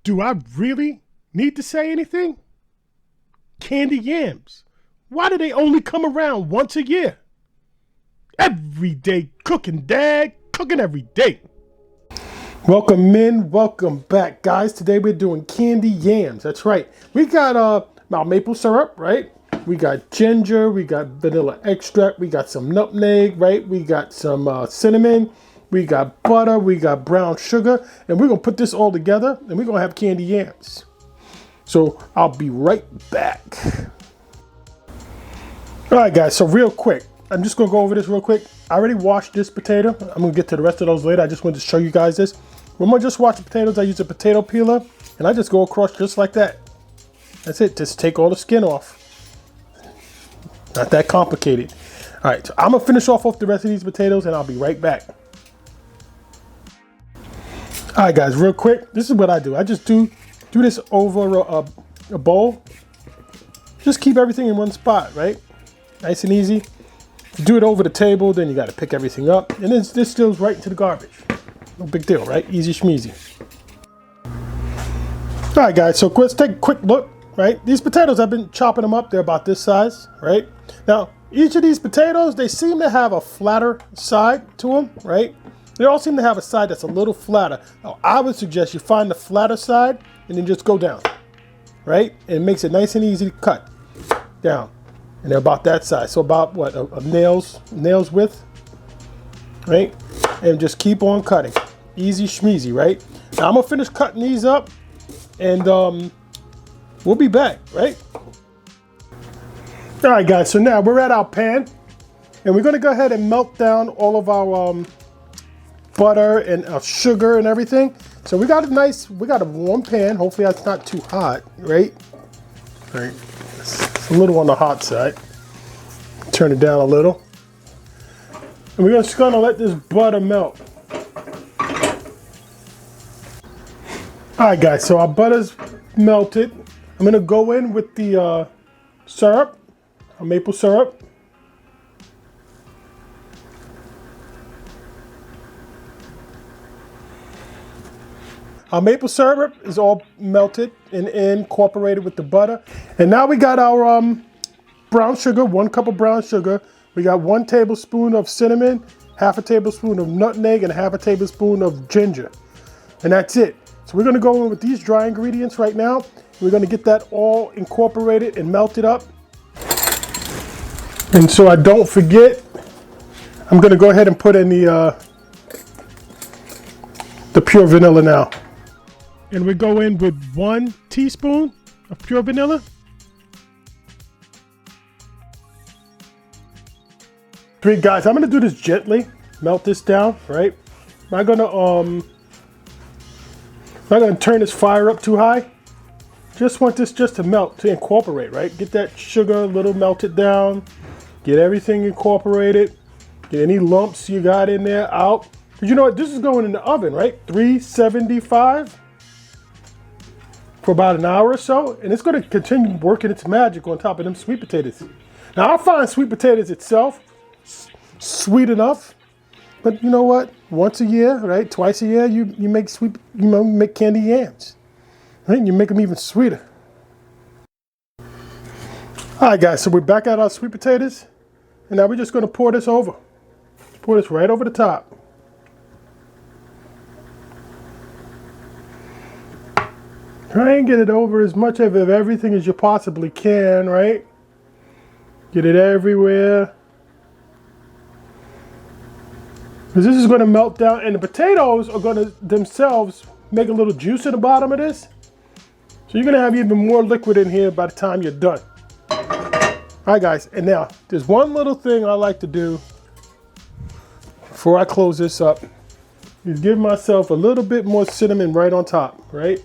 Do I really need to say anything? Candied yams. Why do they only come around once a year? Every day cooking, Dad. Cooking every day. Welcome in, welcome back, guys. Today we're doing candied yams. That's right. We got our maple syrup, right? We got ginger, we got vanilla extract, we got some nutmeg, right? We got some cinnamon, we got butter, we got brown sugar, and we're gonna put this all together and we're gonna have candied yams. So I'll be right back. All right, guys, so real quick, I'm just gonna go over this real quick. I already washed this potato. I'm gonna get to the rest of those later. I just wanted to show you guys this. When I just wash the potatoes, I use a potato peeler and I just go across just like that. That's it, just take all the skin off. Not that complicated. All right, so I'm gonna finish off the rest of these potatoes and I'll be right back. All right, guys, real quick, this is what I do. I just do this over a bowl. Just keep everything in one spot, right? Nice and easy. If you do it over the table, then you gotta pick everything up. And then this goes right into the garbage. No big deal, right? Easy schmeezy. All right, guys, so let's take a quick look, right? These potatoes, I've been chopping them up. They're about this size, right? Now, each of these potatoes, they seem to have a flatter side to them, right? They all seem to have a side that's a little flatter. Now, I would suggest you find the flatter side and then just go down, right? And it makes it nice and easy to cut down. And they're about that size. So about what, a nail's width, right? And just keep on cutting. Easy schmeezy, right? Now I'm gonna finish cutting these up and we'll be back, right? All right, guys, so now we're at our pan and we're gonna go ahead and melt down all of our butter and sugar and everything. So we got a warm pan. Hopefully that's not too hot, right? All right, it's a little on the hot side. Turn it down a little. And we're just gonna let this butter melt. All right, guys, so our butter's melted. I'm gonna go in with the syrup, our maple syrup. Our maple syrup is all melted and incorporated with the butter. And now we got our brown sugar, 1 cup of brown sugar. We got 1 tablespoon of cinnamon, half a tablespoon of nutmeg, and half a tablespoon of ginger. And that's it. So we're gonna go in with these dry ingredients right now. We're gonna get that all incorporated and melted up. And so I don't forget, I'm gonna go ahead and put in the pure vanilla now. And we go in with 1 teaspoon of pure vanilla. Great, guys, I'm gonna do this gently, melt this down, right? I'm not gonna turn this fire up too high. Just want this just to melt, to incorporate, right? Get that sugar a little melted down, get everything incorporated, get any lumps you got in there out. But you know what, this is going in the oven, right? 375 for about an hour or so, and it's gonna continue working its magic on top of them sweet potatoes. Now I find sweet potatoes itself sweet enough, but you know what? Once a year, right? Twice a year, you make candied yams, right? You make them even sweeter. All right, guys. So we're back at our sweet potatoes, and now we're just going to pour this over. Pour this right over the top. Try and get it over as much of everything as you possibly can, right? Get it everywhere. Because this is going to melt down, and the potatoes are going to themselves make a little juice at the bottom of this. So you're going to have even more liquid in here by the time you're done. All right, guys, and now there's one little thing I like to do before I close this up is give myself a little bit more cinnamon right on top, right?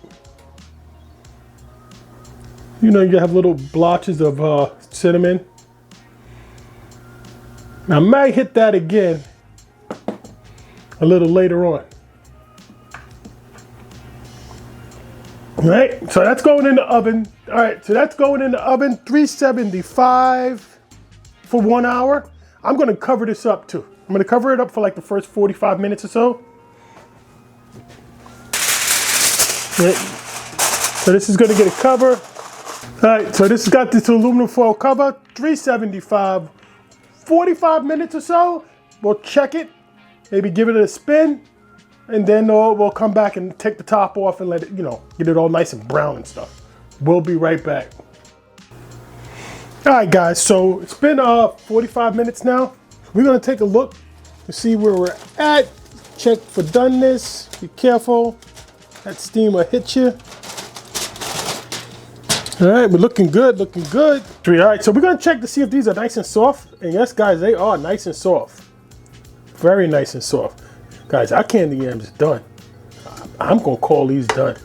You know, you have little blotches of cinnamon. Now I might hit that again a little later on. All right, so that's going in the oven. All right, so that's going in the oven, 375 for 1 hour. I'm gonna cover this up too. I'm gonna cover it up for like the first 45 minutes or so. Right. So this is gonna get a cover. All right, so this has got this aluminum foil cover, 375, 45 minutes or so. We'll check it, maybe give it a spin, and then we'll come back and take the top off and let it, get it all nice and brown and stuff. We'll be right back. All right, guys, so it's been 45 minutes now. We're gonna take a look to see where we're at. Check for doneness, be careful. That steam will hit you. All right, we're looking good, looking good. All right, so we're gonna check to see if these are nice and soft. And yes, guys, they are nice and soft. Very nice and soft. Guys, our candy yams is done. I'm gonna call these done.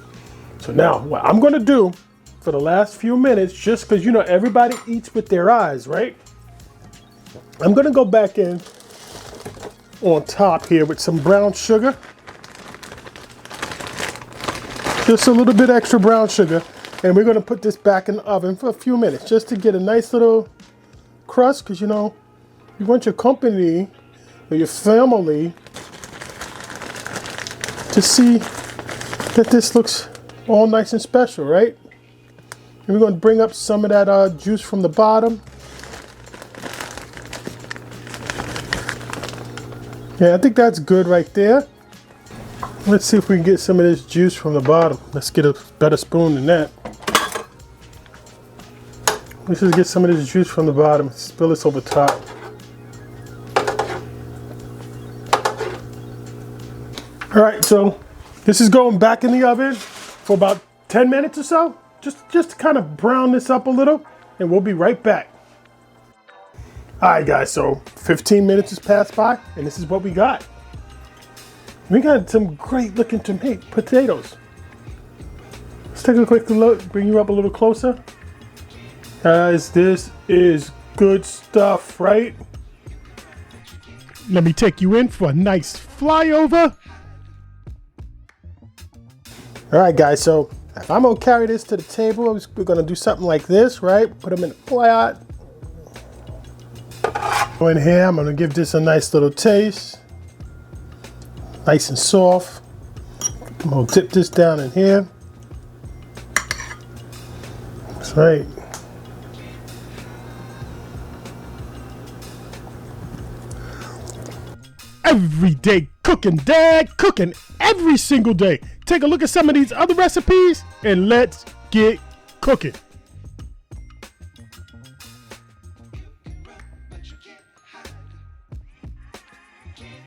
So now, what I'm gonna do for the last few minutes, just because everybody eats with their eyes, right? I'm gonna go back in on top here with some brown sugar. Just a little bit extra brown sugar. And we're gonna put this back in the oven for a few minutes just to get a nice little crust, because you want your company or your family to see that this looks all nice and special, right? And we're gonna bring up some of that juice from the bottom. Yeah, I think that's good right there. Let's see if we can get some of this juice from the bottom. Let's get a better spoon than that. Let's just get some of this juice from the bottom. Spill this over top. All right, so this is going back in the oven for about 10 minutes or so. Just to kind of brown this up a little, and we'll be right back. All right, guys, so 15 minutes has passed by, and this is what we got. We got some great looking potatoes. Let's take a quick look, bring you up a little closer. Guys, this is good stuff, right? Let me take you in for a nice flyover. All right, guys, so if I'm gonna carry this to the table, we're gonna do something like this, right? Put them in a pot. Go in here, I'm gonna give this a nice little taste. Nice and soft. I'm gonna dip this down in here. That's right. Everyday cooking, Dad, cooking every single day. Take a look at some of these other recipes and let's get cooking.